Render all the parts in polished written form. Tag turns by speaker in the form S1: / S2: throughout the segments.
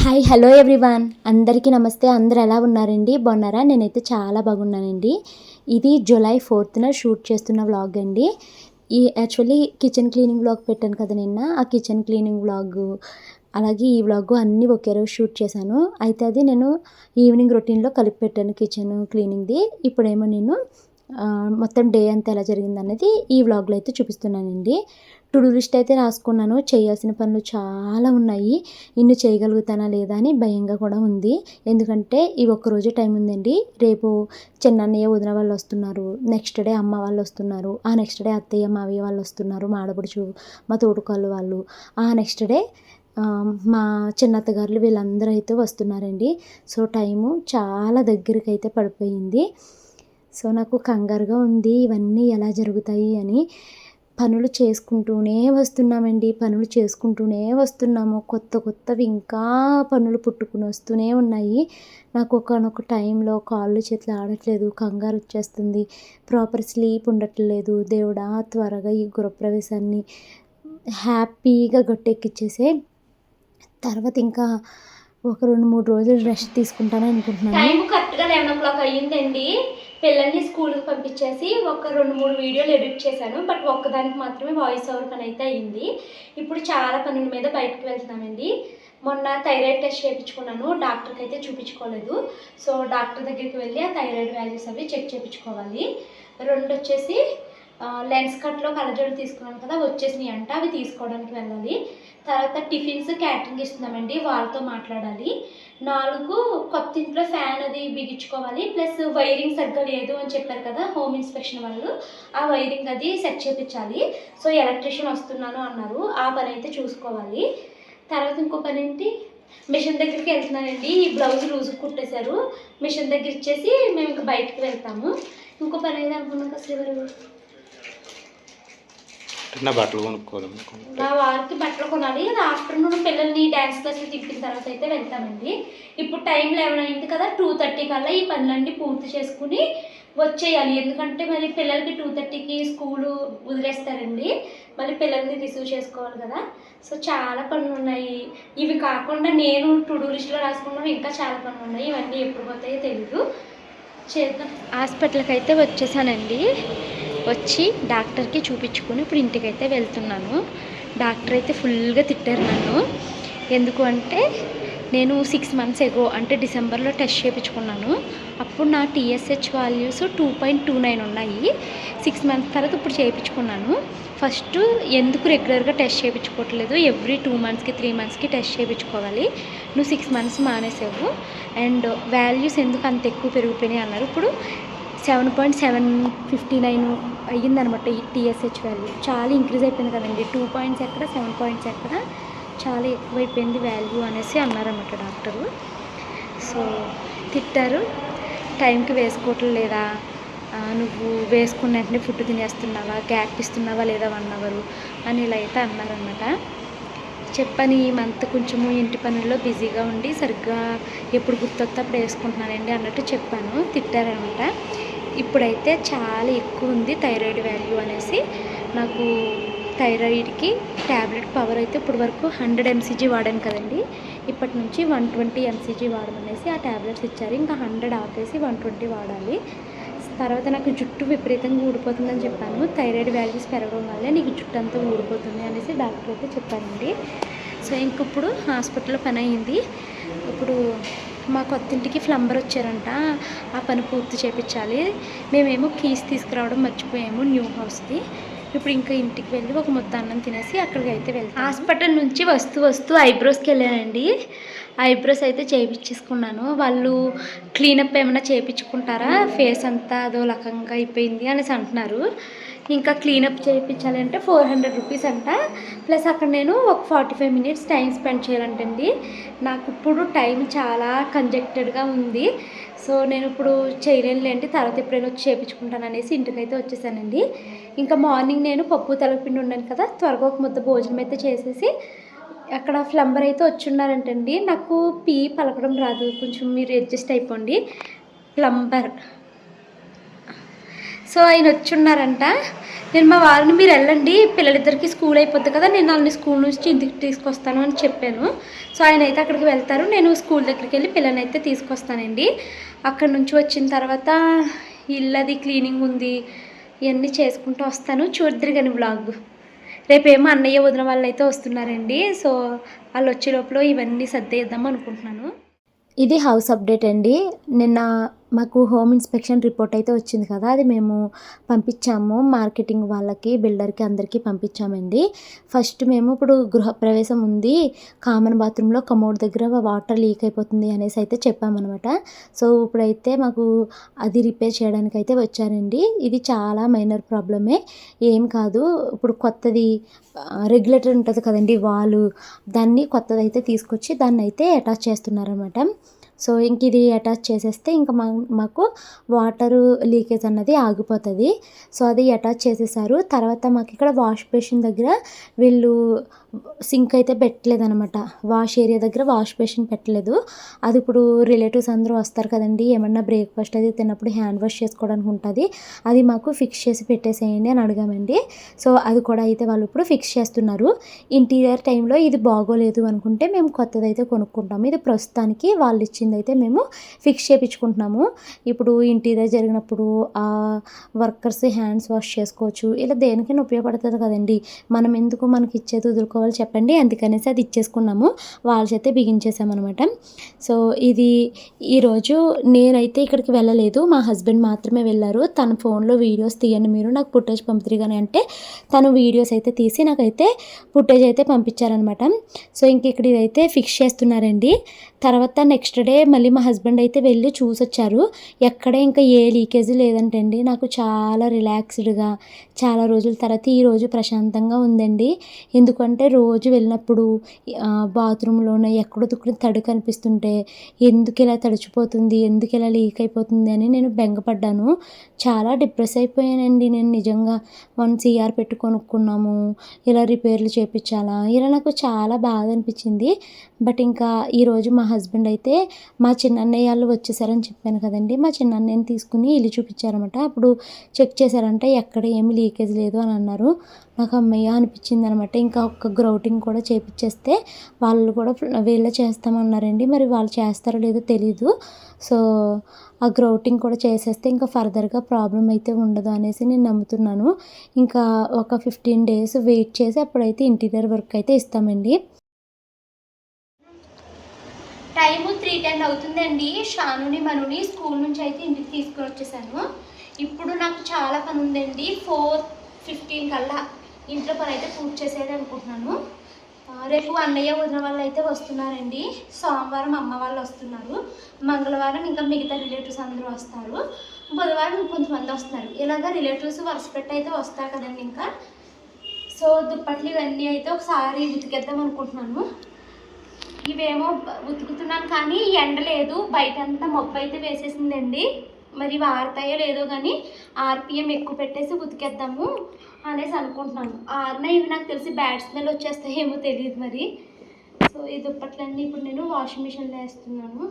S1: Hi hello everyone, అందరికీ నమస్తే. అందరు ఎలా ఉన్నారండి? బాగున్నారా? నేనైతే చాలా బాగున్నానండి. ఇది జూలై 4న షూట్ చేస్తున్న వ్లాగ్ అండి. యాక్చువల్లీ కిచెన్ క్లీనింగ్ వ్లాగ్ పెట్టాను కదా నిన్న. ఆ కిచెన్ క్లీనింగ్ వ్లాగు అలాగే ఈ వ్లాగు అన్నీ ఒకే రోజు షూట్ చేశాను. అయితే అది నేను ఈవినింగ్ రొటీన్లో కలిపి పెట్టాను కిచెన్ క్లీనింగ్ది. ఇప్పుడేమో నేను మొత్తం డే అంతా ఎలా జరిగిందనేది ఈ వ్లాగ్లో అయితే చూపిస్తున్నానండి. టు డూ లిస్ట్ అయితే రాసుకున్నాను. చేయాల్సిన పనులు చాలా ఉన్నాయి. ఇన్ని చేయగలుగుతానా లేదా అని భయంగా కూడా ఉంది. ఎందుకంటే ఈ ఒక్కరోజే టైం ఉందండి. రేపు చిన్నన్నయ్య వదిన వాళ్ళు వస్తున్నారు. నెక్స్ట్ డే అమ్మ వాళ్ళు వస్తున్నారు. ఆ నెక్స్ట్ డే అత్తయ్య మావయ్య వాళ్ళు వస్తున్నారు. మా ఆడపడుచు మా తోడుకోళ్ళు వాళ్ళు. ఆ నెక్స్ట్ డే మా చిన్నత్తగారులు వీళ్ళందరూ అయితే వస్తున్నారండి. సో టైము చాలా దగ్గరికి అయితే పడిపోయింది. సో నాకు కంగారుగా ఉంది ఇవన్నీ ఎలా జరుగుతాయి అని. పనులు చేసుకుంటూనే వస్తున్నామండి. పనులు చేసుకుంటూనే వస్తున్నాము. కొత్తవి ఇంకా పనులు పుట్టుకుని వస్తూనే ఉన్నాయి. నాకు ఒకానొక టైంలో కాళ్ళు చేతులు ఆడట్లేదు. కంగారు వచ్చేస్తుంది. ప్రాపర్ స్లీప్ ఉండట్లేదు. దేవుడా త్వరగా ఈ గృహప్రవేశాన్ని హ్యాపీగా గట్టెక్కిచ్చేసే తర్వాత ఇంకా ఒక 2-3 రోజులు రెస్ట్ తీసుకుంటాను అనుకుంటున్నాను.
S2: టైం కరెక్ట్గా 11 అయ్యిందండి. పిల్లల్ని స్కూల్కి పంపించేసి ఒక 2-3 వీడియోలు ఎడిట్ చేశాను. బట్ ఒక్కదానికి మాత్రమే వాయిస్ ఓవర్ పని అయితే అయింది. ఇప్పుడు చాలా పనుల మీద బయటకు వెళ్తున్నామండి. మొన్న థైరాయిడ్ టెస్ట్ చేయించుకున్నాను. డాక్టర్కి అయితే చూపించుకోలేదు. సో డాక్టర్ దగ్గరికి వెళ్ళి ఆ థైరాయిడ్ వాల్యూస్ అవి చెక్ చేయించుకోవాలి. 2 వచ్చేసి లెన్స్ కట్లో కళ్ళజోడు తీసుకున్నాను కదా, వచ్చేసినాయి అంట. అవి తీసుకోవడానికి వెళ్ళాలి. తర్వాత టిఫిన్స్ క్యాటరింగ్ ఇస్తున్నామండి, వాళ్ళతో మాట్లాడాలి. 4 కొత్త ఇంట్లో ఫ్యాన్ అది బిగించుకోవాలి. ప్లస్ వైరింగ్ సరిగ్గా లేదు అని చెప్పారు కదా హోమ్ ఇన్స్పెక్షన్ వాళ్ళు, ఆ వైరింగ్ అది సెట్ చేయించాలి. సో ఎలక్ట్రీషియన్ వస్తున్నాను అన్నారు. ఆ పని అయితే చూసుకోవాలి. తర్వాత ఇంకో పని ఏంటి, మిషన్ దగ్గరికి వెళ్తున్నానండి. ఈ బ్లౌజ్ లూజ్ కుట్టేశారు. మిషన్ దగ్గర ఇచ్చేసి మేము ఇంకా బయటకు వెళ్తాము. ఇంకో పని అయితే అనుకున్నాం కదా,
S3: బట్టలు కొనుక్కోవాలి.
S2: నా వారికి బట్టలు కొనాలి. ఆఫ్టర్నూన్ పిల్లల్ని డ్యాన్స్ క్లాస్కి తిప్పిన తర్వాత అయితే వెళ్తామండి. ఇప్పుడు టైం 11 అయింది కదా, 2:30 కల్లా ఈ పనులన్నీ పూర్తి చేసుకుని వచ్చేయాలి. ఎందుకంటే మరి పిల్లలకి 2:30కి స్కూలు వదిలేస్తారండి. మళ్ళీ పిల్లల్ని రిసీవ్ చేసుకోవాలి కదా. సో చాలా పనులు ఉన్నాయి. ఇవి కాకుండా నేను టు డూ లిస్ట్లో రాసుకున్నాం ఇంకా చాలా పనులు ఉన్నాయి. ఇవన్నీ ఎప్పుడు పోతాయో తెలీదు. చేద్దాం. హాస్పిటల్కి అయితే వచ్చేసానండి. వచ్చి డాక్టర్కి చూపించుకొని ఇప్పుడు ఇంటికైతే వెళ్తున్నాను. డాక్టర్ అయితే ఫుల్గా తిట్టారు నన్ను. ఎందుకు అంటే నేను 6 మంత్స్ ఎగో అంటే డిసెంబర్లో టెస్ట్ చేయించుకున్నాను. అప్పుడు నా TSH వాల్యూస్ 2.29 ఉన్నాయి. 6 మంత్స్ తర్వాత ఇప్పుడు చేయించుకున్నాను. ఫస్ట్ ఎందుకు రెగ్యులర్గా టెస్ట్ చేయించుకోవట్లేదు, ఎవ్రీ 2 మంత్స్కి 3 మంత్స్కి టెస్ట్ చేయించుకోవాలి, నువ్వు 6 మంత్స్ మానేసావు, అండ్ వాల్యూస్ ఎందుకు అంత ఎక్కువ పెరిగిపోయినాయి అన్నారు. ఇప్పుడు 7.759 అయ్యిందనమాట ఈ TSH వాల్యూ. చాలా ఇంక్రీజ్ అయిపోయింది కదండి. 2 పాయింట్స్ ఎక్కడ 7 పాయింట్స్ ఎక్కడ చాలా ఎక్కువైపోయింది వాల్యూ అనేసి అన్నారన్నమాట డాక్టరు. సో తిట్టారు, టైంకి వేసుకోవట్లేదు లేదా, నువ్వు వేసుకున్న వెంటనే ఫుడ్ తినేస్తున్నావా, గ్యాప్ ఇస్తున్నావా లేదా 1 అవరు అని ఇలా అయితే అన్నారన్నమాట. చెప్పని ఈ మంత్ కొంచెము ఇంటి పనుల్లో బిజీగా ఉండి సరిగ్గా ఎప్పుడు గుర్తొస్తే అప్పుడు వేసుకుంటున్నానండి అన్నట్టు చెప్పాను. తిట్టారనమాట. ఇప్పుడైతే చాలా ఎక్కువ ఉంది థైరాయిడ్ వాల్యూ అనేసి. నాకు థైరాయిడ్కి ట్యాబ్లెట్ పవర్ అయితే ఇప్పటి వరకు 100 mcg వాడాను కదండి. ఇప్పటి నుంచి 120 mcg వాడమనేసి ఆ ట్యాబ్లెట్స్ ఇచ్చారు. ఇంకా 100 ఆపేసి 120 వాడాలి. తర్వాత నాకు జుట్టు విపరీతంగా ఊడిపోతుందని చెప్పాను. థైరాయిడ్ వాల్యూస్ పెరగడం వల్లే నీకు జుట్టు అంతా ఊడిపోతుంది అనేసి డాక్టర్ అయితే చెప్పారండి. సో ఇంక ఇప్పుడు హాస్పిటల్లో పని అయింది. ఇప్పుడు మా కొత్తింటికి ప్లంబర్ వచ్చారంట, ఆ పని పూర్తి చేయించాలి. మేమేమో కీస్ తీసుకురావడం మర్చిపోయాము న్యూ హౌస్ది. ఇప్పుడు ఇంకా ఇంటికి వెళ్ళి ఒక ముద్ద అన్నం తినేసి అక్కడికి అయితే వెళ్తాం. హాస్పిటల్ నుంచి వస్తూ ఐబ్రోస్కి వెళ్ళానండి. ఐబ్రోస్ అయితే చేయించేసుకున్నాను. వాళ్ళు క్లీనప్ ఏమైనా చేయించుకుంటారా, ఫేస్ అంతా అదో రకంగా అయిపోయింది అనేసి అంటున్నారు. ఇంకా క్లీనప్ చేయించాలంటే 400 రూపీస్ అంట. ప్లస్ అక్కడ నేను ఒక 45 మినిట్స్ టైం స్పెండ్ చేయాలంటండి. నాకు ఇప్పుడు టైం చాలా కంజెక్టెడ్గా ఉంది. సో నేను ఇప్పుడు చేయలేనులేండి, తర్వాత ఎప్పుడైనా వచ్చి చేయించుకుంటాను అనేసి ఇంటికైతే వచ్చేసానండి. ఇంకా మార్నింగ్ నేను పప్పు తెలపిండి ఉన్నాను కదా, త్వరగా ఒక ముద్ద భోజనం అయితే చేసేసి అక్కడ ప్లంబర్ అయితే వచ్చున్నారంటండి. నాకు పీ పలకడం రాదు, కొంచెం మీరు అడ్జస్ట్ అయిపోండి. ప్లంబర్ సో ఆయన వచ్చి ఉన్నారంట. నేను మా వారిని మీరు వెళ్ళండి, పిల్లలిద్దరికి స్కూల్ అయిపోద్ది కదా, నేను వాళ్ళని స్కూల్ నుంచి ఇంటికి తీసుకొస్తాను అని చెప్పాను. సో ఆయన అయితే అక్కడికి వెళ్తారు, నేను స్కూల్ దగ్గరికి వెళ్ళి పిల్లల్ని అయితే తీసుకొస్తానండి. అక్కడ నుంచి వచ్చిన తర్వాత ఇల్లు అది క్లీనింగ్ ఉంది, ఇవన్నీ చేసుకుంటూ వస్తాను. చూద్దరు కానీ బ్లాగ్. రేపేమో అన్నయ్య వదిన వాళ్ళు అయితే వస్తున్నారండి. సో వాళ్ళు వచ్చే లోపల ఇవన్నీ సర్దేద్దాం అనుకుంటున్నాను.
S1: ఇది హౌస్ అప్డేట్ అండి. నిన్న మాకు హోమ్ ఇన్స్పెక్షన్ రిపోర్ట్ అయితే వచ్చింది కదా, అది మేము పంపించాము మార్కెటింగ్ వాళ్ళకి, బిల్డర్కి అందరికీ పంపించామండి. ఫస్ట్ మేము ఇప్పుడు గృహప్రవేశం ఉంది, కామన్ బాత్రూంలో కమోడ్ దగ్గర వాటర్ లీక్ అయిపోతుంది అనేసి అయితే చెప్పామన్నమాట. సో ఇప్పుడైతే మాకు అది రిపేర్ చేయడానికి అయితే వచ్చారండి. ఇది చాలా మైనర్ ప్రాబ్లమే, ఏం కాదు. ఇప్పుడు కొత్తది రెగ్యులేటర్ ఉంటుంది కదండి వాలు, దాన్ని కొత్తది అయితే తీసుకొచ్చి దాన్ని అయితే అటాచ్ చేస్తున్నారన్నమాట. సో ఇంక ఇది అటాచ్ చేసేస్తే ఇంకా మాకు వాటరు లీకేజ్ అన్నది ఆగిపోతుంది. సో అది అటాచ్ చేసేసారు. తర్వాత మాకు ఇక్కడ వాష్ బేసిన్ దగ్గర వీళ్ళు సింక్ అయితే పెట్టలేదు అనమాట. వాష్ ఏరియా దగ్గర వాష్ బేసిన్ పెట్టలేదు. అది ఇప్పుడు రిలేటివ్స్ అందరూ వస్తారు కదండి, ఏమన్నా బ్రేక్ఫాస్ట్ అది తిన్నప్పుడు హ్యాండ్ వాష్ చేసుకోవడానికి ఉంటుంది, అది మాకు ఫిక్స్ చేసి పెట్టేసేయండి అని అడిగామండి. సో అది కూడా అయితే వాళ్ళు ఇప్పుడు ఫిక్స్ చేస్తున్నారు. ఇంటీరియర్ టైంలో ఇది బాగోలేదు అనుకుంటే మేము కొత్తది అయితే కొనుక్కుంటాము. ఇది ప్రస్తుతానికి వాళ్ళు ఇచ్చింది అయితే మేము ఫిక్స్ చేయించుకుంటున్నాము. ఇప్పుడు ఇంటీరియర్ జరిగినప్పుడు ఆ వర్కర్స్ హ్యాండ్స్ వాష్ చేసుకోవచ్చు, ఇలా దేనికైనా ఉపయోగపడుతుంది కదండి. మనం ఎందుకు మనకి ఇచ్చేది వదులుకోవాలి చెప్పండి, అందుకనేసి అది ఇచ్చేసుకున్నాము. వాళ్ళ చేతే బిగించేసామన్నమాట. సో ఇది ఈరోజు నేనైతే ఇక్కడికి వెళ్ళలేదు, మా హస్బెండ్ మాత్రమే వెళ్ళారు. తన ఫోన్లో వీడియోస్ తీయండి మీరు, నాకు ఫుటేజ్ పంపుతారు అంటే తను వీడియోస్ అయితే తీసి నాకైతే ఫుటేజ్ అయితే పంపించారనమాట. సో ఇంక ఇక్కడ ఇదైతే ఫిక్స్ చేస్తున్నారండి. తర్వాత నెక్స్ట్ డే మళ్ళీ మా హస్బెండ్ అయితే వెళ్ళి చూసొచ్చారు. ఎక్కడ ఇంకా ఏ లీకేజ్ లేదంటండి. నాకు చాలా రిలాక్స్డ్గా చాలా రోజుల తర్వాత ఈరోజు ప్రశాంతంగా ఉందండి. ఎందుకంటే రోజు వెళ్ళినప్పుడు బాత్రూంలోనే ఎక్కడో దుక్కుని తడి కనిపిస్తుంటే ఎందుకు ఇలా తడిచిపోతుంది, ఎందుకు ఇలా లీక్ అయిపోతుంది అని నేను బెంగపడ్డాను. చాలా డిప్రెస్ అయిపోయానండి నేను నిజంగా. 1 CR పెట్టి కొనుక్కున్నాము, ఇలా రిపేర్లు చేయించాలా, ఇలా నాకు చాలా బాధ అనిపించింది. బట్ ఇంకా ఈరోజు మా హస్బెండ్ అయితే మా చిన్నన్నయ్య వాళ్ళు వచ్చేసారని చెప్పాను కదండి, మా చిన్నన్నయ్యని తీసుకుని ఇల్లు చూపించారన్నమాట. అప్పుడు చెక్ చేశారంటే ఎక్కడ ఏమి లీకేజ్ లేదు అని అన్నారు. నాకు అమ్మయ్య అనిపించింది అనమాట. ఇంకా ఒక్క గ్రౌటింగ్ కూడా చేపించేస్తే వాళ్ళు కూడా వీళ్ళే చేస్తామన్నారండి. మరి వాళ్ళు చేస్తారో లేదో తెలీదు. సో ఆ గ్రౌటింగ్ కూడా చేసేస్తే ఇంకా ఫర్దర్గా ప్రాబ్లం అయితే ఉండదు అనేసి నేను నమ్ముతున్నాను. ఇంకా ఒక 15 days వెయిట్ చేసి అప్పుడైతే ఇంటీరియర్ వర్క్ అయితే ఇస్తామండి.
S2: టైము 3:10 అవుతుందండి. షానుని మనుని స్కూల్ నుంచి అయితే ఇంటికి తీసుకొని వచ్చేసాను. ఇప్పుడు నాకు చాలా పని ఉందండి. 4:15 కల్లా ఇంట్లో పని అయితే పూర్తి చేసేది అనుకుంటున్నాను. రేపు అన్నయ్య వదిన వాళ్ళు అయితే వస్తున్నారండి. సోమవారం అమ్మ వాళ్ళు వస్తున్నారు, మంగళవారం ఇంకా మిగతా రిలేటివ్స్ అందరూ వస్తారు, బుధవారం కొంతమంది వస్తున్నారు. ఇలాగ రిలేటివ్స్ వరుస పెట్టి అయితే వస్తారు కదండి. ఇంకా సో దుప్పట్లు ఇవన్నీ అయితే ఒకసారి ఉతికేద్దాం అనుకుంటున్నాను. ఇవేమో ఉతుకుతున్నాను కానీ ఎండ లేదు, బయట అంతా మబ్బు అయితే వేసేసిందండి. మరి వాడతాయో లేదో కానీ RPM ఎక్కువ పెట్టేసి ఉతికేద్దాము అనేసి అనుకుంటున్నాను. ఆరిన ఇవి నాకు తెలిసి బ్యాడ్ స్మెల్ వచ్చేస్తాయేమో తెలియదు మరి. సో ఈ దుప్పట్లన్నీ ఇప్పుడు నేను వాషింగ్ మిషన్లో వేస్తున్నాను.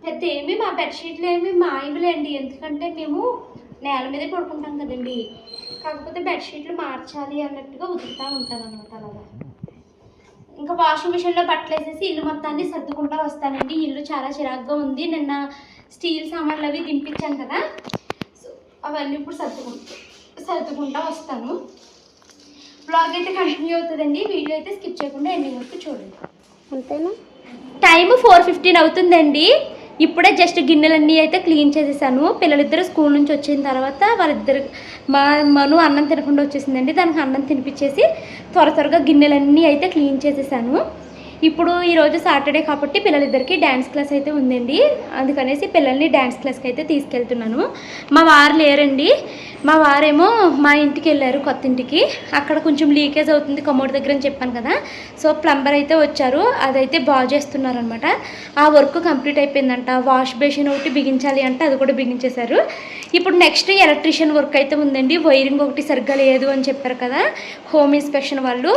S2: పెద్ద ఏమి మా బెడ్షీట్లు ఏమి మాయవులేండి, ఎందుకంటే మేము నేల మీదే పడుకుంటాం కదండి. కాకపోతే బెడ్షీట్లు మార్చాలి అన్నట్టుగా ఉతుకుతూ ఉంటాను అనమాట. అలాగా ఇంకా వాషింగ్ మిషన్లో బట్టలు వేసేసి ఇల్లు మొత్తాన్ని సర్దుకుంటూ వస్తానండి. ఇల్లు చాలా చిరాగ్గా ఉంది. నిన్న స్టీల్ సామాన్లు అవి దింపించాను కదా, సో అవన్నీ ఇప్పుడు సర్దుకుంటూ వస్తాను. బ్లాగ్ అయితే కంటిన్యూ అవుతుందండి. వీడియో అయితే స్కిప్ చేయకుండా ఎండింగ్ వరకు చూడండి.
S1: అంతేనా?
S2: టైము 4:15 అవుతుందండి. ఇప్పుడే జస్ట్ గిన్నెలన్నీ అయితే క్లీన్ చేసేసాను. పిల్లలిద్దరు స్కూల్ నుంచి వచ్చిన తర్వాత వాళ్ళిద్దరు మను అన్నం తినకుండా వచ్చేసిందండి. దానికి అన్నం తినిపించేసి త్వరగా గిన్నెలన్నీ అయితే క్లీన్ చేసేసాను. ఇప్పుడు ఈరోజు సాటర్డే కాబట్టి పిల్లలిద్దరికి డ్యాన్స్ క్లాస్ అయితే ఉందండి. అందుకనేసి పిల్లల్ని డ్యాన్స్ క్లాస్కి అయితే తీసుకెళ్తున్నాను. మా వారు లేరండి. మా వారేమో మా ఇంటికి వెళ్ళారు, కొత్త ఇంటికి. అక్కడ కొంచెం లీకేజ్ అవుతుంది కమోడ్ దగ్గర అని చెప్పాను కదా. సో ప్లంబర్ అయితే వచ్చారు, అదైతే బాగు చేస్తున్నారనమాట. ఆ వర్క్ కంప్లీట్ అయిపోయిందంట. వాష్ బేసిన్ ఒకటి బిగించాలి అంటే అది కూడా బిగించేశారు. ఇప్పుడు నెక్స్ట్ ఎలక్ట్రీషియన్ వర్క్ అయితే ఉందండి. వైరింగ్ ఒకటి సరిగ్గా లేదు అని చెప్పారు కదా హోమ్ ఇన్స్పెక్షన్ వాళ్ళు.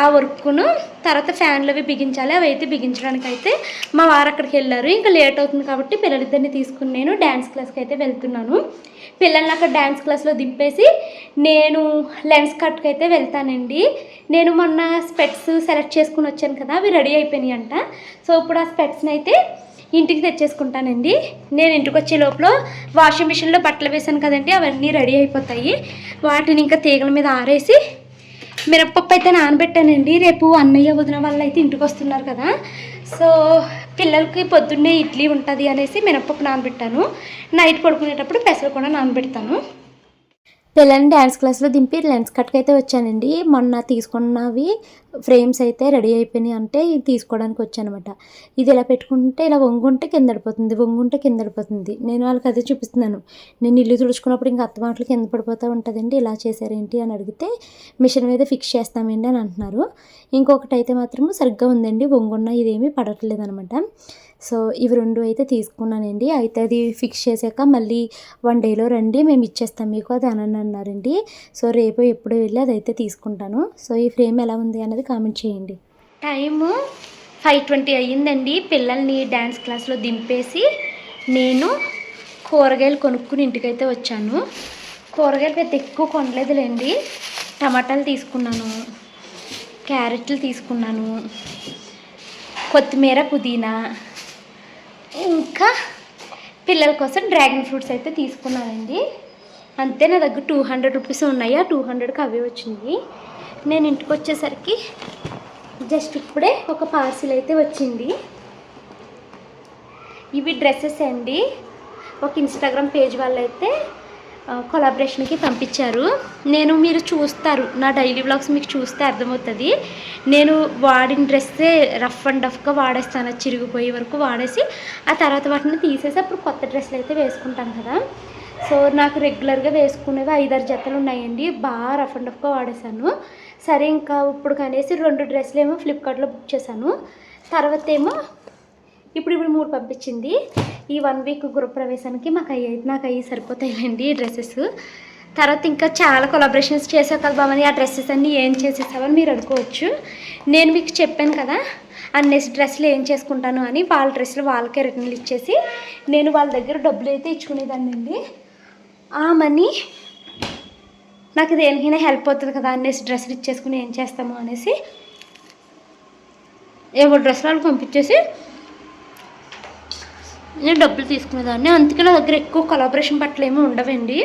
S2: ఆ వర్క్ను తర్వాత ఫ్యాన్లు అవి బిగించాలి. అవి అయితే బిగించడానికి అయితే మా వారు అక్కడికి వెళ్ళారు. ఇంకా లేట్ అవుతుంది కాబట్టి పిల్లలిద్దరిని తీసుకుని నేను డ్యాన్స్ క్లాస్కి అయితే వెళ్తున్నాను. పిల్లల్ని అక్కడ డ్యాన్స్ క్లాస్లో దింపేసి నేను లెన్స్ కట్కి అయితే వెళ్తానండి. నేను మొన్న స్పెట్స్ సెలెక్ట్ చేసుకుని వచ్చాను కదా, అవి రెడీ అయిపోయినాయి అంట. సో ఇప్పుడు ఆ స్పెట్స్ని అయితే ఇంటికి తెచ్చేసుకుంటానండి. నేను ఇంటికి వచ్చే లోపల వాషింగ్ మిషన్లో బట్టలు వేసాను కదండి, అవన్నీ రెడీ అయిపోతాయి. వాటిని ఇంకా తీగల మీద ఆరేసి మినప్పప్పు అయితే నానబెట్టానండి. రేపు అన్నయ్య వదిన వాళ్ళు అయితే ఇంటికి వస్తున్నారు కదా, సో పిల్లలకి పొద్దున్నే ఇడ్లీ ఉంటుంది అనేసి మినప్పప్పు నానబెట్టాను. నైట్ పడుకునేటప్పుడు పెసలు కూడా నానబెడతాను.
S1: పిల్లల్ని డ్యాన్స్ క్లాస్లో దింపి లెన్స్ కట్కి అయితే వచ్చానండి. మొన్న తీసుకున్నవి ఫ్రేమ్స్ అయితే రెడీ అయిపోయినాయి అంటే ఇది తీసుకోవడానికి వచ్చానమాట. ఇది ఇలా పెట్టుకుంటే ఇలా వంగుంటే కింద పడిపోతుంది, వంగుంటే కింద పడిపోతుంది. నేను వాళ్ళకి అదే చూపిస్తున్నాను. నేను ఇల్లు తుడుచుకున్నప్పుడు ఇంకా అత్త మాటలు కింద పడిపోతూ ఉంటుందండి, ఇలా చేశారేంటి అని అడిగితే మిషన్ మీద ఫిక్స్ చేస్తామండి అని అంటున్నారు. ఇంకొకటి అయితే మాత్రం సరిగ్గా ఉందండి, వంగున్న ఇదేమీ పడట్లేదు అనమాట. సో ఇవి 2 అయితే తీసుకున్నానండి. అయితే అది ఫిక్స్ చేశాక మళ్ళీ 1 డేలో రండి, మేము ఇచ్చేస్తాం మీకు అది అని అన్నారండి. సో రేపు ఎప్పుడు వెళ్ళి అదైతే తీసుకుంటాను. సో ఈ ఫ్రేమ్ ఎలా ఉంది అన్నది కామెంట్ చేయండి.
S2: టైము 5:20 అయ్యిందండి. పిల్లల్ని డ్యాన్స్ క్లాస్లో దింపేసి నేను కూరగాయలు కొనుక్కుని ఇంటికైతే వచ్చాను. కూరగాయలు పెద్ద ఎక్కువ కొనలేదులేండి. టమాటాలు తీసుకున్నాను, క్యారెట్లు తీసుకున్నాను, కొత్తిమీర, పుదీనా, ఇంకా పిల్లల కోసం డ్రాగన్ ఫ్రూట్స్ అయితే తీసుకున్నానండి. అంతే, నా దగ్గర 200 రూపీస్ ఉన్నాయి. ఆ 200కి అవే వచ్చినాయి. నేను ఇంటికి వచ్చేసరికి జస్ట్ ఇప్పుడే ఒక పార్సిల్ అయితే వచ్చింది. ఇవి డ్రెస్సెస్ అండి. ఒక ఇన్స్టాగ్రామ్ పేజ్ వాళ్ళు అయితే కొలాబరేషన్కి పంపించారు. మీరు చూస్తారు, నా డైలీ వ్లాగ్స్ మీకు చూస్తే అర్థమవుతుంది. నేను వాడిన డ్రెస్సే రఫ్ అండ్ డఫ్గా వాడేస్తాను, చిరిగిపోయే వరకు వాడేసి ఆ తర్వాత వాటిని తీసేసి అప్పుడు కొత్త డ్రెస్సులు అయితే వేసుకుంటాను కదా. సో నాకు రెగ్యులర్గా వేసుకునేవి 5-6 జతలు ఉన్నాయండి. బాగా రఫ్ అండ్ డఫ్గా వాడేసాను. సరే ఇంకా ఇప్పుడు కనేసి 2 డ్రెస్సులు ఏమో ఫ్లిప్కార్ట్లో బుక్ చేశాను. తర్వాత ఏమో ఇప్పుడు 3 పంపించింది. ఈ 1 వీక్ గృహప్రవేశానికి నాకు అవి సరిపోతాయిలేండి ఈ డ్రెస్సెస్. తర్వాత ఇంకా చాలా కొలాబరేషన్స్ చేసావు కదా బామని, ఆ డ్రెస్సెస్ అన్నీ ఏం చేసేసావని మీరు అనుకోవచ్చు. నేను మీకు చెప్పాను కదా అన్నేసి డ్రెస్సులు ఏం చేసుకుంటాను అని. వాళ్ళ డ్రెస్సులు వాళ్ళకే రిటర్న్లు ఇచ్చేసి నేను వాళ్ళ దగ్గర డబ్బులు అయితే ఇచ్చుకునేదాన్ని అండి. ఆ మనీ నాకు దేనికైనా హెల్ప్ అవుతుంది కదా అన్నేసి డ్రెస్సులు ఇచ్చేసుకుని ఏం చేస్తాము అనేసి ఏవో డ్రెస్సులు వాళ్ళకి పంపించేసి నేను డబ్బులు తీసుకునేదాన్ని. అందుకే నా దగ్గర ఎక్కువ కొలాబరేషన్ బట్టలు ఏమీ ఉండవండి.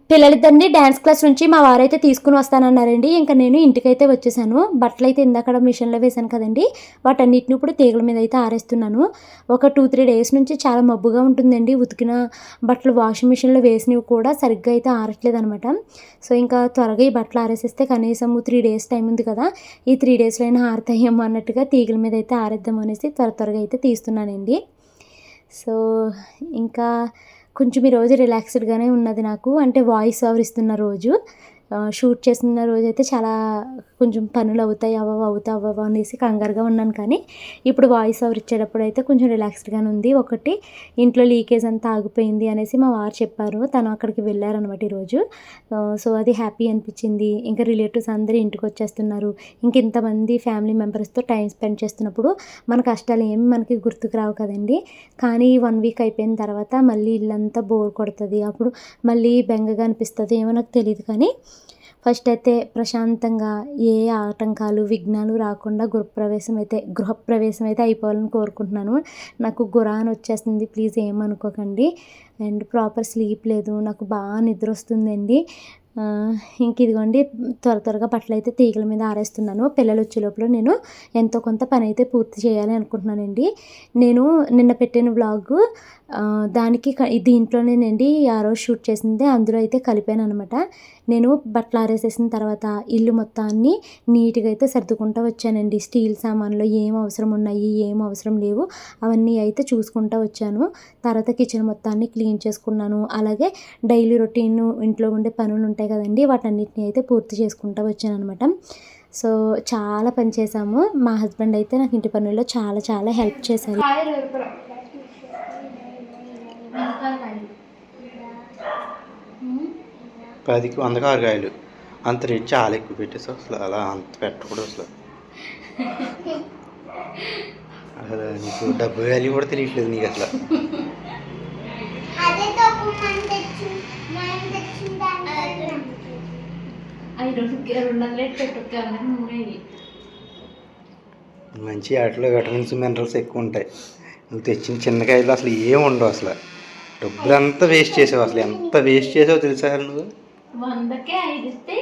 S1: పిల్లలిద్దరిని డ్యాన్స్ క్లాస్ నుంచి మా వారైతే తీసుకుని వస్తానన్నారండి. ఇంకా నేను ఇంటికైతే వచ్చేసాను. బట్టలు అయితే ఇందాక మిషన్లో వేసాను కదండి, వాటన్నిటిని ఇప్పుడు తీగల మీద అయితే ఆరేస్తున్నాను. ఒక 2-3 డేస్ నుంచి చాలా మబ్బుగా ఉంటుందండి. ఉతికిన బట్టలు వాషింగ్ మిషన్లో వేసినవి కూడా సరిగ్గా అయితే ఆరట్లేదు అనమాట. సో ఇంకా త్వరగా ఈ బట్టలు ఆరేసేస్తే కనీసం 3 డేస్ టైం ఉంది కదా, ఈ 3 డేస్లో అయినా ఆరుతాయేమో అన్నట్టుగా తీగల మీద అయితే ఆరేద్దాం అనేసి త్వరగా అయితే తీస్తున్నానండి. సో ఇంకా కొంచెం ఈరోజు రిలాక్స్డ్గానే ఉన్నది నాకు. అంటే వాయిస్ ఓవర్ ఇస్తున్న రోజు, షూట్ చేస్తున్న రోజు అయితే చాలా కొంచెం పనులు అవుతాయి అవ్వవు అనేసి కంగారుగా ఉన్నాను. కానీ ఇప్పుడు వాయిస్ ఓవర్ ఇచ్చేటప్పుడు అయితే కొంచెం రిలాక్స్డ్గానే ఉంది. ఒకటి ఇంట్లో లీకేజ్ అంతా ఆగిపోయింది అనేసి మా వారు చెప్పారు. తను అక్కడికి వెళ్ళారనమాట ఈరోజు. సో అది హ్యాపీ అనిపించింది. ఇంకా రిలేటివ్స్ అందరూ ఇంటికి వచ్చేస్తున్నారు. ఇంక ఇంతమంది ఫ్యామిలీ మెంబర్స్తో టైం స్పెండ్ చేస్తున్నప్పుడు మన కష్టాలు ఏమి మనకి గుర్తుకు రావు కదండి. కానీ 1 వీక్ అయిపోయిన తర్వాత మళ్ళీ ఇల్లంతా బోర్ కొడుతుంది. అప్పుడు మళ్ళీ బెంగగా అనిపిస్తుంది, ఏమో నాకు తెలియదు. కానీ ఫస్ట్ అయితే ప్రశాంతంగా ఏ ఆటంకాలు విఘ్నాలు రాకుండా గృహప్రవేశం అయితే అయిపోవాలని కోరుకుంటున్నాను. నాకు గురాన్ వచ్చేస్తుంది, ప్లీజ్ ఏమనుకోకండి. అండ్ ప్రాపర్ స్లీప్ లేదు, నాకు బాగా నిద్ర వస్తుందండి. ఇంక ఇదిగోండి త్వరగా బట్టలు అయితే తీగల మీద ఆరేస్తున్నాను. పిల్లలు వచ్చే లోపల నేను ఎంతో కొంత పని అయితే పూర్తి చేయాలి అనుకుంటున్నానండి. నేను నిన్న పెట్టిన వ్లాగ్ దానికి దీంట్లోనేనండి ఆ రోజు షూట్ చేసింది, అందులో అయితే కలిపాను అనమాట. నేను బట్టలు ఆరేసేసిన తర్వాత ఇల్లు మొత్తాన్ని నీట్గా అయితే సర్దుకుంటూ వచ్చానండి. స్టీల్ సామాన్లు ఏం అవసరం ఉన్నాయి ఏం అవసరం లేవు అవన్నీ అయితే చూసుకుంటూ వచ్చాను. తర్వాత కిచెన్ మొత్తాన్ని క్లీన్ చేసుకున్నాను. అలాగే డైలీ రొటీన్ ఇంట్లో ఉండే పనులు ఉంటాయి కదండి, వాటన్నిటిని అయితే పూర్తి చేసుకుంటూ వచ్చాను అనమాట. సో చాలా పని చేశాము. మా హస్బెండ్ అయితే నాకు ఇంటి పనుల్లో చాలా హెల్ప్ చేశారు.
S3: పదికి 100 కాయలు అంత రేట్ చాలా ఎక్కువ పెట్టేసి అసలు అలా అంత పెట్టకూడదు అసలు. అసలు నీకు డబ్బు వాల్యూ కూడా తెలియట్లేదు నీకు అసలు. మంచి వాటిలో విటమిన్స్ మినరల్స్ ఎక్కువ ఉంటాయి. నువ్వు తెచ్చిన చిన్నకాయలు అసలు ఏం ఉండవు. అసలు డబ్బులంతా వేస్ట్ చేసావు. అసలు ఎంత వేస్ట్ చేసావు తెలుసా నువ్వు?
S2: 100కే 5 ఇస్తే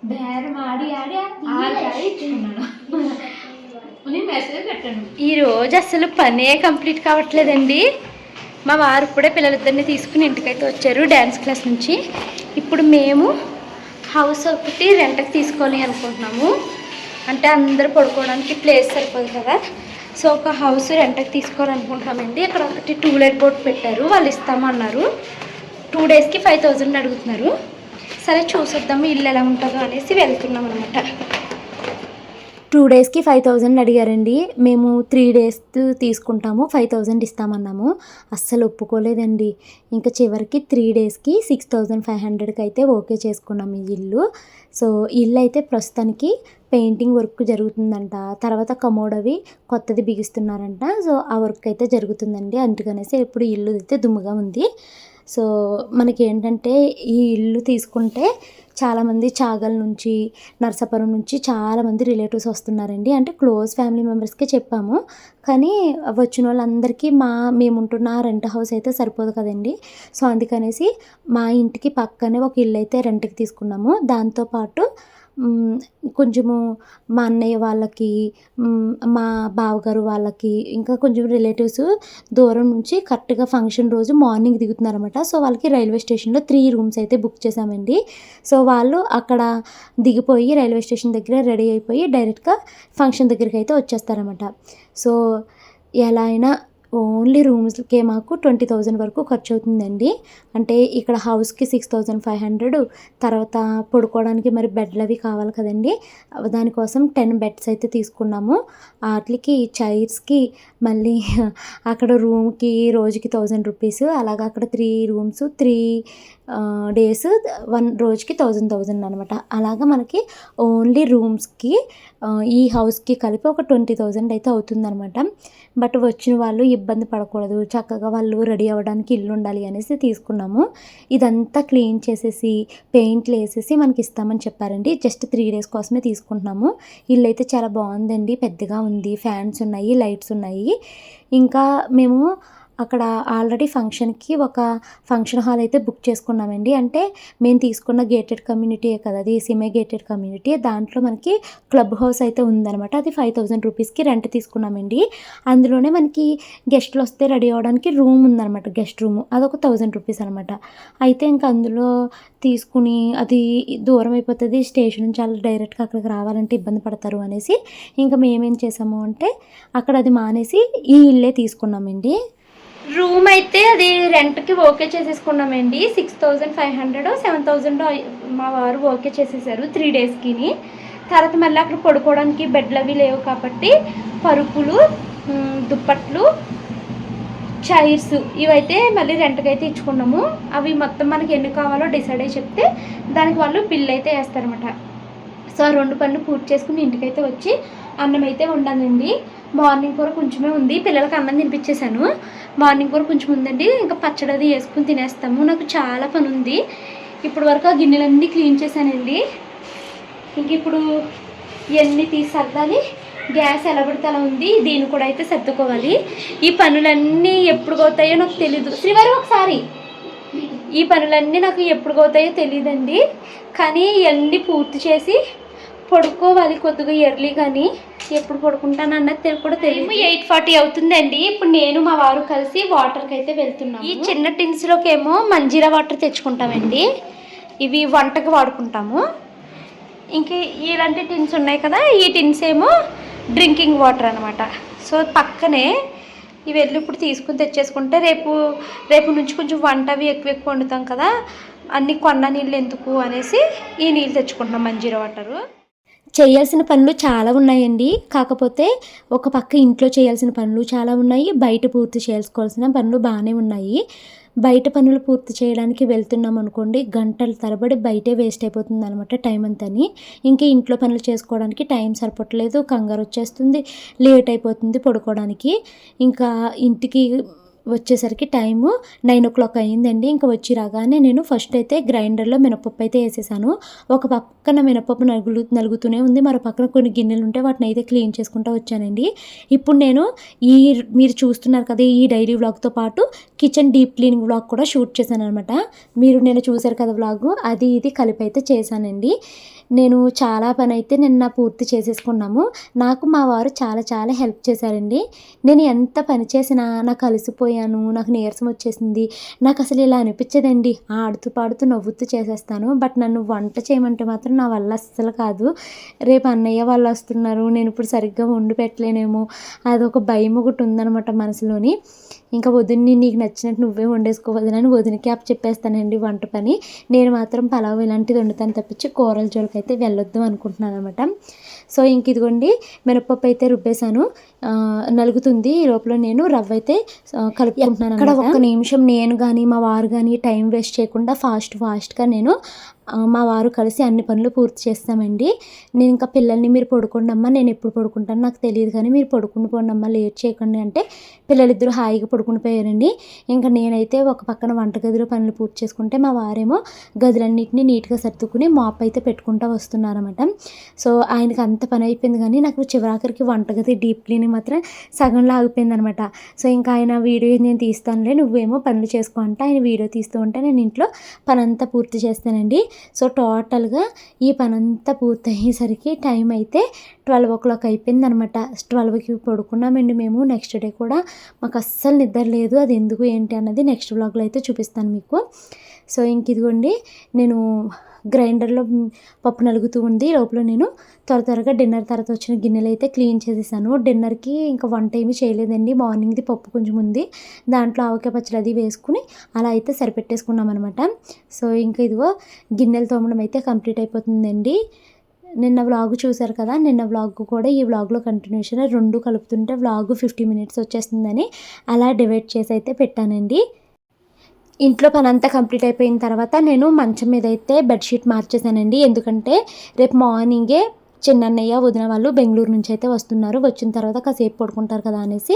S2: బేరం ఆడి ఆడి 6 ఇచ్చుకున్నాను. మెసేజ్ పెట్టాను. ఈరోజు అసలు పనే కంప్లీట్ కావట్లేదండి. మా వారు ఇప్పుడే పిల్లలిద్దరిని తీసుకుని ఇంటికైతే వచ్చారు డ్యాన్స్ క్లాస్ నుంచి. ఇప్పుడు మేము హౌస్ ఒకటి రెంట్కి తీసుకోవాలి అనుకుంటున్నాము. అంటే అందరూ పడుకోవడానికి ప్లేస్ సరిపోదు కదా. సో ఒక హౌస్ రెంట్కి తీసుకోవాలనుకుంటున్నామండి. అక్కడ ఒకటి టూలెట్ బోర్డ్ పెట్టారు, వాళ్ళు ఇస్తామన్నారు. 2 డేస్కి 5000 అడుగుతున్నారు. సరే చూసొద్దాము ఇల్లు ఎలా ఉంటుందో అనేసి వెళ్తున్నాం అనమాట.
S1: 2 డేస్కి 5000 అడిగారండి. మేము 3 డేస్ తీసుకుంటాము, 5000 ఇస్తామన్నాము. అస్సలు ఒప్పుకోలేదండి. ఇంకా చివరికి 3 డేస్కి 6500కి అయితే ఓకే చేసుకున్నాము ఈ ఇల్లు. సో ఇల్లు అయితే ప్రస్తుతానికి పెయింటింగ్ వర్క్ జరుగుతుందంట. తర్వాత కమోడ్ అవి కొత్తది బిగిస్తున్నారంట. సో ఆ వర్క్ అయితే జరుగుతుందండి. అందుకనేసి ఇప్పుడు ఇల్లు అయితే దుమ్ముగా ఉంది. సో మనకి ఏంటంటే ఈ ఇల్లు తీసుకుంటే చాలామంది చాగల్ నుంచి, నర్సాపురం నుంచి చాలామంది రిలేటివ్స్ వస్తున్నారండి. అంటే క్లోజ్ ఫ్యామిలీ మెంబర్స్కి చెప్పాము, కానీ వచ్చిన వాళ్ళందరికీ మేము ఉంటున్న రెంట్ హౌస్ అయితే సరిపోదు కదండి. సో అందుకనేసి మా ఇంటికి పక్కనే ఒక ఇల్లు అయితే రెంట్కి తీసుకున్నాము. దాంతోపాటు కొంచెము మా అన్నయ్య వాళ్ళకి, మా బావగారు వాళ్ళకి, ఇంకా కొంచెం రిలేటివ్స్ దూరం నుంచి కరెక్ట్గా ఫంక్షన్ రోజు మార్నింగ్ దిగుతున్నారన్నమాట. సో వాళ్ళకి రైల్వే స్టేషన్లో 3 రూమ్స్ అయితే బుక్ చేసామండి. సో వాళ్ళు అక్కడ దిగిపోయి రైల్వే స్టేషన్ దగ్గర రెడీ అయిపోయి డైరెక్ట్గా ఫంక్షన్ దగ్గరికి అయితే వచ్చేస్తారన్నమాట. సో ఎలా అయినా ఓన్లీ రూమ్స్కే మాకు 20,000 వరకు ఖర్చు అవుతుందండి. అంటే ఇక్కడ హౌస్కి 6500, తర్వాత పడుకోవడానికి మరి బెడ్లు అవి కావాలి కదండి. దానికోసం 10 బెడ్స్ అయితే తీసుకున్నాము. వాటికి చైర్స్కి మళ్ళీ అక్కడ రూమ్కి రోజుకి 1000 రూపీస్. అలాగా అక్కడ 3 రూమ్స్ 3 డేస్ 1 రోజుకి 1000 అనమాట. అలాగా మనకి ఓన్లీ రూమ్స్కి ఈ హౌస్కి కలిపి ఒక 20,000 అయితే అవుతుందన్నమాట. బట్ వచ్చిన వాళ్ళు ఇబ్బంది పడకూడదు, చక్కగా వాళ్ళు రెడీ అవ్వడానికి ఇల్లు ఉండాలి అనేసి తీసుకున్నాము. ఇదంతా క్లీన్ చేసేసి పెయింట్లు వేసేసి మనకి ఇస్తామని చెప్పారండి. జస్ట్ 3 డేస్ కోసమే తీసుకుంటున్నాము. ఇల్లు అయితే చాలా బాగుందండి, పెద్దగా ఉంది, ఫ్యాన్స్ ఉన్నాయి, లైట్స్ ఉన్నాయి. ఇంకా మేము అక్కడ ఆల్రెడీ ఫంక్షన్కి ఒక ఫంక్షన్ హాల్ అయితే బుక్ చేసుకున్నామండి. అంటే మేము తీసుకున్న గేటెడ్ కమ్యూనిటీయే కదా, అది సెమీ గేటెడ్ కమ్యూనిటీ. దాంట్లో మనకి క్లబ్ హౌస్ అయితే ఉందన్నమాట. అది 5000 రూపీస్కి రెంట్ తీసుకున్నామండి. అందులోనే మనకి గెస్ట్లు వస్తే రెడీ అవ్వడానికి రూమ్ ఉందన్నమాట, గెస్ట్ రూమ్. అదొక 1000 రూపీస్ అనమాట. అయితే ఇంకా అందులో తీసుకుని అది దూరం అయిపోతుంది, స్టేషన్ నుంచి వాళ్ళు డైరెక్ట్గా అక్కడికి రావాలంటే ఇబ్బంది పడతారు అనేసి ఇంకా మేమేం చేసాము అంటే అక్కడ అది మానేసి ఈ ఇల్లే తీసుకున్నామండి.
S2: రూమ్ అయితే అది రెంట్కి ఓకే చేసేసుకున్నామండి. 6500 7000 మా వారు ఓకే చేసేసారు 3 డేస్కి. తర్వాత మళ్ళీ అక్కడ పడుకోవడానికి బెడ్లు అవి లేవు కాబట్టి పరుపులు, దుప్పట్లు, చైర్స్ ఇవైతే మళ్ళీ రెంట్కి అయితే ఇచ్చుకున్నాము. అవి మొత్తం మనకి ఎన్ని కావాలో డిసైడ్ అయ్యి చెప్తే దానికి వాళ్ళు బిల్ అయితే వేస్తారన్నమాట. సో ఆ 2 పనులు పూర్తి చేసుకుని ఇంటికైతే వచ్చి అన్నం అయితే వండానండి. మార్నింగ్ కూర కొంచెమే ఉంది, పిల్లలకి అన్నం తినిపించేశాను. మార్నింగ్ కూర కొంచెం ఉందండి, ఇంకా పచ్చడి అది వేసుకుని తినేస్తాము. నాకు చాలా పని ఉంది. ఇప్పుడు వరకు ఆ గిన్నెలన్నీ క్లీన్ చేశానండి. ఇంక ఇప్పుడు ఇవన్నీ తీసి సర్దాలి. గ్యాస్ ఎలా పడితే అలా ఉంది, దీన్ని కూడా అయితే సర్దుకోవాలి. ఈ పనులన్నీ ఎప్పుడు పోతాయో నాకు తెలీదు. శ్రీవారి ఒకసారి ఈ పనులన్నీ నాకు ఎప్పుడు పోతాయో తెలియదండి. కానీ ఇవన్నీ పూర్తి చేసి పడుకోవాలి కొద్దిగా ఎర్లీ. కానీ ఎప్పుడు పడుకుంటాను అన్నది కూడా తెలియదు. 8:40 అవుతుందండి. ఇప్పుడు నేను మా వారు కలిసి వాటర్కి అయితే వెళ్తున్నాము. ఈ చిన్న టిన్స్లోకి ఏమో మంజీరా వాటర్ తెచ్చుకుంటామండి, ఇవి వంటకు వాడుకుంటాము. ఇంక ఇలాంటి టిన్స్ ఉన్నాయి కదా, ఈ టిన్స్ ఏమో డ్రింకింగ్ వాటర్ అనమాట. సో పక్కనే ఇవి వెళ్ళి ఇప్పుడు తీసుకుని తెచ్చేసుకుంటే రేపు నుంచి కొంచెం వంట అవి ఎక్కువ వండుతాం కదా, అన్ని కొన్న నీళ్ళు ఎందుకు అనేసి ఈ నీళ్ళు తెచ్చుకుంటున్నాం మంజీరా వాటరు.
S1: చేయాల్సిన పనులు చాలా ఉన్నాయండి. కాకపోతే ఒక పక్క ఇంట్లో చేయాల్సిన పనులు చాలా ఉన్నాయి. బయట పూర్తి చేసుకోవాల్సిన పనులు బాగానే ఉన్నాయి. బయట పనులు పూర్తి చేయడానికి వెళ్తున్నాం అనుకోండి, గంటల తరబడి బయటే వేస్ట్ అయిపోతుంది అనమాట టైం అంతని. ఇంకా ఇంట్లో పనులు చేసుకోవడానికి టైం సరిపోవట్లేదు, కంగారు వచ్చేస్తుంది, లేట్ అయిపోతుంది పడుకోవడానికి. ఇంకా ఇంటికి వచ్చేసరికి టైము 9:00 అయిందండి. ఇంకా వచ్చి రాగానే నేను ఫస్ట్ అయితే గ్రైండర్లో మినపప్పు అయితే వేసేసాను. ఒక పక్కన మినపప్పు నలుగుతూనే ఉంది, మరో పక్కన కొన్ని గిన్నెలు ఉంటే వాటిని అయితే క్లీన్ చేసుకుంటూ వచ్చానండి. ఇప్పుడు నేను మీరు చూస్తున్నారు కదా, ఈ డైలీ వ్లాగ్తో పాటు కిచెన్ డీప్ క్లీనింగ్ వ్లాగ్ కూడా షూట్ చేశాను అనమాట. నేను చూశారు కదా వ్లాగు, అది ఇది కలిపి అయితే చేశానండి. నేను చాలా పని అయితే నిన్న పూర్తి చేసేసుకున్నాము. నాకు మా వారు చాలా చాలా హెల్ప్ చేశారండి. నేను ఎంత పని చేసినా నాకు అలసిపోయాను, నాకు నీరసం వచ్చేసింది, నాకు అసలు ఇలా అనిపించదండి. ఆడుతూ పాడుతూ నవ్వుతూ చేసేస్తాను. బట్ నన్ను వంట చేయమంటే మాత్రం నా వల్ల అస్సలు కాదు. రేపు అన్నయ్య వాళ్ళు వస్తున్నారు, నేను ఇప్పుడు సరిగ్గా వండి పెట్టలేనేమో, అదొక భయం ఒకటి ఉందన్నమాట మనసులోని. ఇంకా వదిన్ని నీకు నచ్చినట్టు నువ్వే వండేసుకోవద్దని వదినకి చెప్పేస్తానండి వంట పని. నేను మాత్రం పలావ్ ఇలాంటిది వండుతాను తప్పించి కూరల జోలికి అయితే వెళ్ళొద్దు అనుకుంటున్నాను అనమాట. సో ఇంక ఇదిగోండి మినపప్పు అయితే రుబ్బేశాను, నలుగుతుంది. ఈ లోపల నేను రవ్వ అయితే కలుపుకుంటున్నాను. అక్కడ ఒక్క నిమిషం నేను కానీ మా వారు కానీ టైం వేస్ట్ చేయకుండా ఫాస్ట్గా నేను మా వారు కలిసి అన్ని పనులు పూర్తి చేస్తామండి. నేను ఇంకా పిల్లల్ని మీరు పడుకోండి అమ్మా, నేను ఎప్పుడు పడుకుంటాను నాకు తెలియదు కానీ మీరు పడుకుని పోండి అమ్మా, లేట్ చేయకండి అంటే పిల్లలిద్దరూ హాయిగా పడుకుని పోయారండి. ఇంకా నేనైతే ఒక పక్కన వంటగదిలో పనులు పూర్తి చేసుకుంటే మా వారేమో గదులన్నింటినీ నీట్గా సర్దుకుని మాప్ అయితే పెట్టుకుంటూ వస్తున్నారన్నమాట. సో ఆయనకి అంత పని అయిపోయింది కానీ నాకు చివరాఖరికి వంటగది డీప్ క్లీనింగ్ మాత్రం సగంలో ఆగిపోయింది అనమాట. సో ఇంకా ఆయన వీడియో నేను తీస్తానులే, నువ్వేమో పనులు చేసుకో అంటే ఆయన వీడియో తీస్తూ ఉంటే నేను ఇంట్లో పని అంతా పూర్తి చేస్తానండి. సో టోటల్గా ఈ పని అంతా పూర్తయ్యేసరికి టైం అయితే 12:00 అయిపోయింది అనమాట. 12కి పడుకున్నామండి మేము. నెక్స్ట్ డే కూడా మాకు అస్సలు నిద్ర లేదు. అది ఎందుకు ఏంటి అన్నది నెక్స్ట్ వ్లాగ్లో అయితే చూపిస్తాను మీకు. సో ఇంక ఇదిగోండి నేను గ్రైండర్లో పప్పు నలుగుతూ ఉంది. లోపల నేను త్వరగా డిన్నర్ తర్వాత వచ్చిన గిన్నెలు అయితే క్లీన్ చేసేసాను. డిన్నర్కి ఇంకా వంట ఏమీ చేయలేదండి. మార్నింగ్ది పప్పు కొంచెం ఉంది, దాంట్లో ఆవకాయ పచ్చడి అది వేసుకుని అలా అయితే సరిపెట్టేసుకున్నాం అనమాట. సో ఇంకా ఇదిగో గిన్నెలు తోమడం అయితే కంప్లీట్ అయిపోతుందండి. నిన్న వ్లాగ్ చూశారు కదా, నిన్న వ్లాగ్ కూడా ఈ వ్లాగ్లో కంటిన్యూషన్, రెండు కలుపుతుంటే వ్లాగ్ 50 minutes వచ్చేస్తుందని అలా డివైడ్ చేసి అయితే పెట్టానండి. ఇంట్లో పని అంతా కంప్లీట్ అయిపోయిన తర్వాత నేను మంచం మీద అయితే బెడ్షీట్ మార్చేసానండి. ఎందుకంటే రేపు మార్నింగే చిన్నన్నయ్య వదిన వాళ్ళు బెంగళూరు నుంచి అయితే వస్తున్నారు. వచ్చిన తర్వాత కాసేపు పడుకుంటారు కదా అనేసి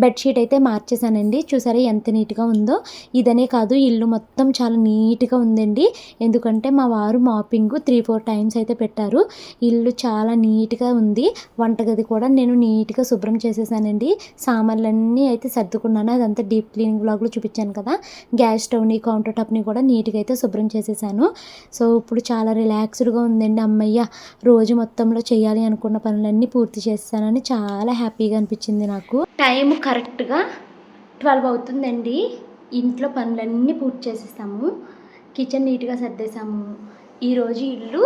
S1: బెడ్షీట్ అయితే మార్చేసానండి. చూసారా ఎంత నీట్గా ఉందో. ఇదనే కాదు, ఇల్లు మొత్తం చాలా నీట్గా ఉందండి. ఎందుకంటే మా వారు మాపింగ్ 3-4 times అయితే పెట్టారు. ఇల్లు చాలా నీట్గా ఉంది. వంటగది కూడా నేను నీట్గా శుభ్రం చేసేసానండి. సామాన్లన్నీ అయితే సర్దుకున్నాను. అదంతా డీప్ క్లీనింగ్ వ్లాగ్లో చూపించాను కదా. గ్యాస్ స్టవ్ని, కౌంటర్ టాప్ని కూడా నీట్గా అయితే శుభ్రం చేసేసాను. సో ఇప్పుడు చాలా రిలాక్స్డ్గా ఉందండి. అమ్మయ్య, రోజు మొత్తంలో చేయాలి అనుకున్న పనులన్నీ పూర్తి చేస్తానని చాలా హ్యాపీగా అనిపించింది నాకు. టైం కరెక్ట్గా 12 అవుతుందండి. ఇంట్లో పనులన్నీ పూర్తి చేసేస్తాము. కిచెన్ నీట్గా సర్దేశాము. ఈరోజు ఇల్లు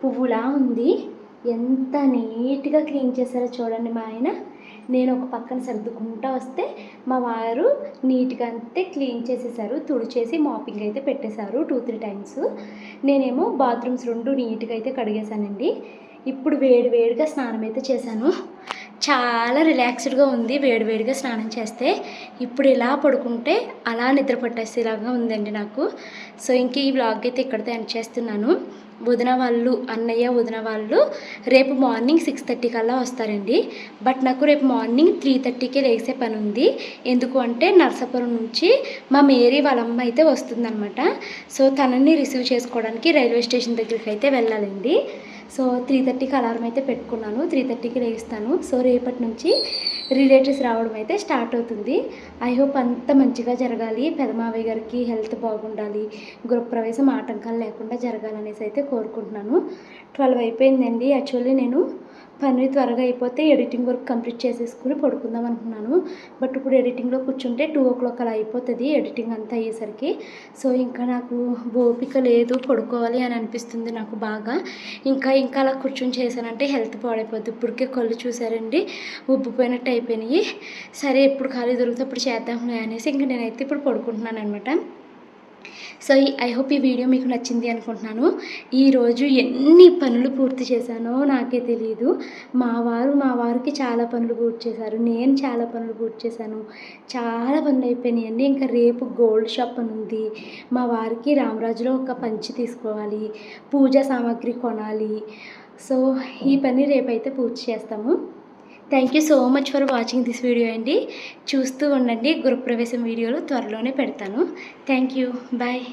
S1: పువ్వులా ఉంది. ఎంత నీట్గా క్లీన్ చేశారో చూడండి మా ఆయన. నేను ఒక పక్కన సర్దుకుంటూ వస్తే మా వారు నీట్గా అంతే క్లీన్ చేసేసారు. తుడిచేసి మాపింగ్ అయితే పెట్టేశారు 2-3 times. నేనేమో బాత్రూమ్స్ 2 నీట్గా అయితే కడిగేశానండి. ఇప్పుడు వేడిగా స్నానం అయితే చేశాను. చాలా రిలాక్స్డ్గా ఉంది వేడిగా స్నానం చేస్తే. ఇప్పుడు ఇలా పడుకుంటే అలా నిద్ర పట్టేసేలాగా ఉందండి నాకు. సో ఇంక ఈ వ్లాగ్ అయితే ఇక్కడితో ఎండ్ చేస్తున్నాను. అన్నయ్య వదిన వాళ్ళు రేపు మార్నింగ్ 6:30 కల్లా వస్తారండి. బట్ నాకు రేపు మార్నింగ్ 3:30కే లేసే పని ఉంది. ఎందుకు అంటే నర్సాపురం నుంచి మా మేరీ వాళ్ళ అమ్మ అయితే వస్తుందన్నమాట. సో తనని రిసీవ్ చేసుకోవడానికి రైల్వే స్టేషన్ దగ్గరికి అయితే వెళ్ళాలండి. సో 3:30కి అలారం అయితే పెట్టుకున్నాను. 3:30కి లేస్తాను. సో రేపటి నుంచి రిలేటివ్స్ రావడం అయితే స్టార్ట్ అవుతుంది. ఐ హోప్ అంత మంచిగా జరగాలి. పెదమావయ్య గారికి హెల్త్ బాగుండాలి, గృహప్రవేశం ఆటంకాలు లేకుండా జరగాలనేసి అయితే కోరుకుంటున్నాను. 12 అయిపోయిందండి. యాక్చువల్లీ నేను పని త్వరగా అయిపోతే ఎడిటింగ్ వర్క్ కంప్లీట్ చేసేసుకుని పడుకుందాం అనుకున్నాను. బట్ ఇప్పుడు ఎడిటింగ్లో కూర్చుంటే 2:00 అలా అయిపోతుంది ఎడిటింగ్ అంతా అయ్యేసరికి. సో ఇంకా నాకు ఓపిక లేదు, పడుకోవాలి అని అనిపిస్తుంది నాకు బాగా. ఇంకా అలా కూర్చొని చేశానంటే హెల్త్ పాడైపోద్ది. ఇప్పటికే కళ్ళు చూసారండి ఉబ్బిపోయినట్టు అయిపోయినాయి. సరే ఎప్పుడు ఖాళీ దొరికితే అప్పుడు చేద్దాంలే అనేసి ఇంక నేనైతే ఇప్పుడు పడుకుంటున్నాను అనమాట.
S2: సో ఐ హోప్ ఈ వీడియో మీకు నచ్చింది అనుకుంటున్నాను. ఈరోజు ఎన్ని పనులు పూర్తి చేశానో నాకే తెలియదు. మా వారికి చాలా పనులు పూర్తి చేశారు, నేను చాలా పనులు పూర్తి చేశాను. చాలా పనులు అయిపోయినాయండి. ఇంకా రేపు గోల్డ్ షాప్ అని ఉంది. మా వారికి రామరాజులో ఒక పంచి తీసుకోవాలి, పూజా సామాగ్రి కొనాలి. సో ఈ పని రేపైతే పూర్తి చేస్తాము. Thank you so much for watching this video అండి. చూస్తూ ఉండండి, గృహప్రవేశం వీడియోలు త్వరలోనే పెడతాను. Thank you, bye.